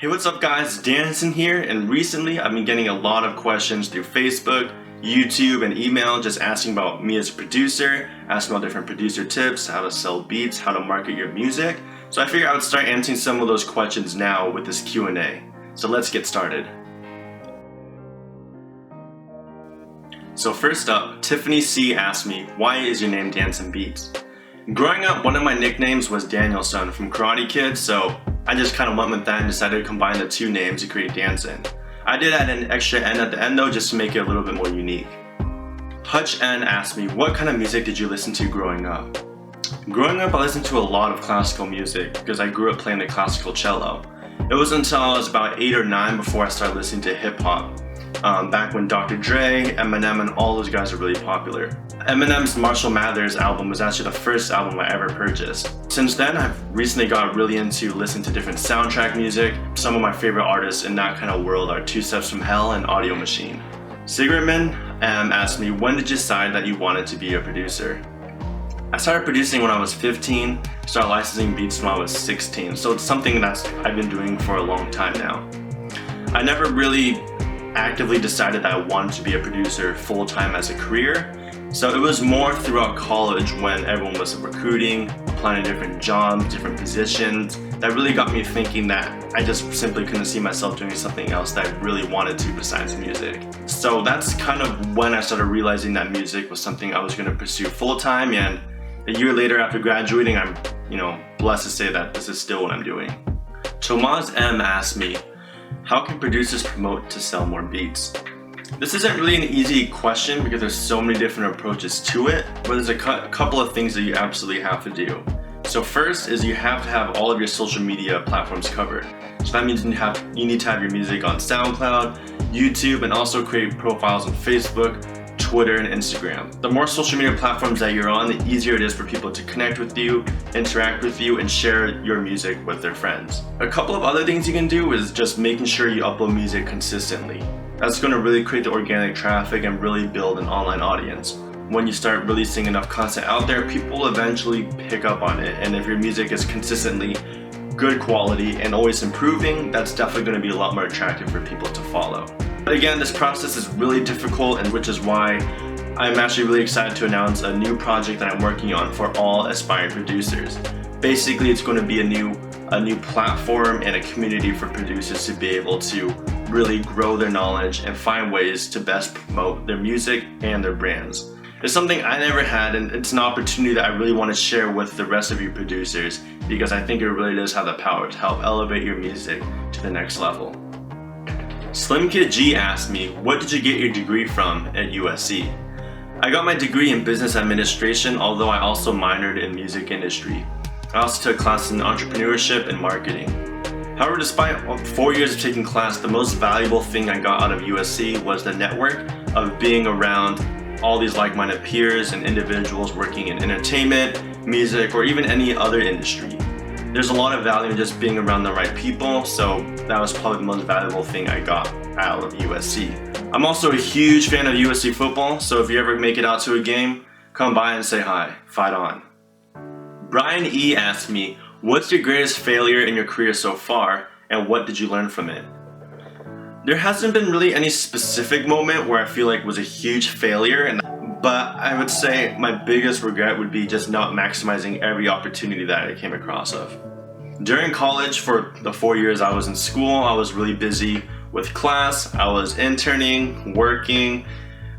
Hey, what's up guys, Dansonn here, and recently I've been getting a lot of questions through Facebook, YouTube, and email just asking about me as a producer, asking about different producer tips, how to sell beats, how to market your music. So I figured I would start answering some of those questions now with this Q&A. So let's get started. So first up, Tiffany C asked me, why is your name Dansonn Beats? Growing up, one of my nicknames was Dansonn from Karate Kid, so I just kind of went with that and decided to combine the two names to create Dansonn. I did add an extra N at the end though, just to make it a little bit more unique. Hutch N asked me, what kind of music did you listen to growing up? Growing up, I listened to a lot of classical music because I grew up playing the classical cello. It wasn't until I was about 8 or 9 before I started listening to hip hop. Back when Dr. Dre, Eminem, and all those guys were really popular. Eminem's Marshall Mathers album was actually the first album I ever purchased. Since then, I've recently got really into listening to different soundtrack music. Some of my favorite artists in that kind of world are Two Steps from Hell and Audio Machine. Cigarettman asked me, when did you decide that you wanted to be a producer? I started producing when I was 15, started licensing beats when I was 16, so it's something that I've been doing for a long time now. I never really actively decided that I wanted to be a producer full-time as a career. So it was more throughout college when everyone was recruiting, applying to different jobs, different positions, that really got me thinking that I just simply couldn't see myself doing something else that I really wanted to besides music. So that's kind of when I started realizing that music was something I was going to pursue full-time, and a year later after graduating, I'm blessed to say that this is still what I'm doing. Tomas M asked me, how can producers promote to sell more beats? This isn't really an easy question because there's so many different approaches to it, but there's a couple of things that you absolutely have to do. So first is you have to have all of your social media platforms covered. So that means you need to have your music on SoundCloud, YouTube, and also create profiles on Facebook, Twitter, and Instagram. The more social media platforms that you're on, the easier it is for people to connect with you, interact with you, and share your music with their friends. A couple of other things you can do is just making sure you upload music consistently. That's going to really create the organic traffic and really build an online audience. When you start releasing enough content out there, people will eventually pick up on it, and if your music is consistently good quality and always improving, that's definitely going to be a lot more attractive for people to follow. But again, this process is really difficult, and which is why I'm actually really excited to announce a new project that I'm working on for all aspiring producers. Basically, it's going to be a new platform and a community for producers to be able to really grow their knowledge and find ways to best promote their music and their brands. It's something I never had, and it's an opportunity that I really want to share with the rest of you producers because I think it really does have the power to help elevate your music to the next level. Slim Kid G asked me, what did you get your degree from at USC? I got my degree in business administration, although I also minored in music industry. I also took classes in entrepreneurship and marketing. However, despite 4 years of taking class, the most valuable thing I got out of USC was the network of being around all these like-minded peers and individuals working in entertainment, music, or even any other industry. There's a lot of value in just being around the right people, so that was probably the most valuable thing I got out of USC. I'm also a huge fan of USC football, so if you ever make it out to a game, come by and say hi. Fight on. Brian E asked me, what's your greatest failure in your career so far, and what did you learn from it? There hasn't been really any specific moment where I feel like was a huge failure, but I would say my biggest regret would be just not maximizing every opportunity that I came across of. During college, for the 4 years I was in school, I was really busy with class, I was interning, working,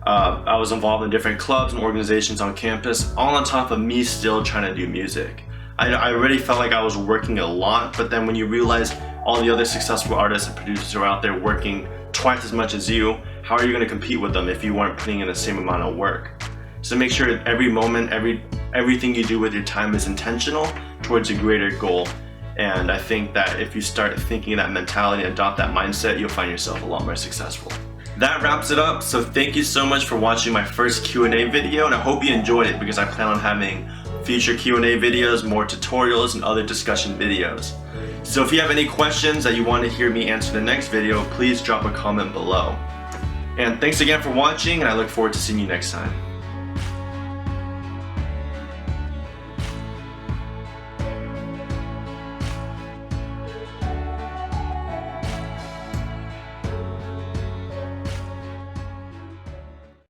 I was involved in different clubs and organizations on campus, all on top of me still trying to do music. I already felt like I was working a lot, but then when you realize all the other successful artists and producers are out there working twice as much as you, how are you going to compete with them if you weren't putting in the same amount of work? So make sure that every moment, everything you do with your time is intentional towards a greater goal. And I think that if you start thinking that mentality and adopt that mindset, you'll find yourself a lot more successful. That wraps it up, so thank you so much for watching my first Q&A video, and I hope you enjoyed it because I plan on having future Q&A videos, more tutorials, and other discussion videos. So if you have any questions that you want to hear me answer in the next video, please drop a comment below. And thanks again for watching, and I look forward to seeing you next time.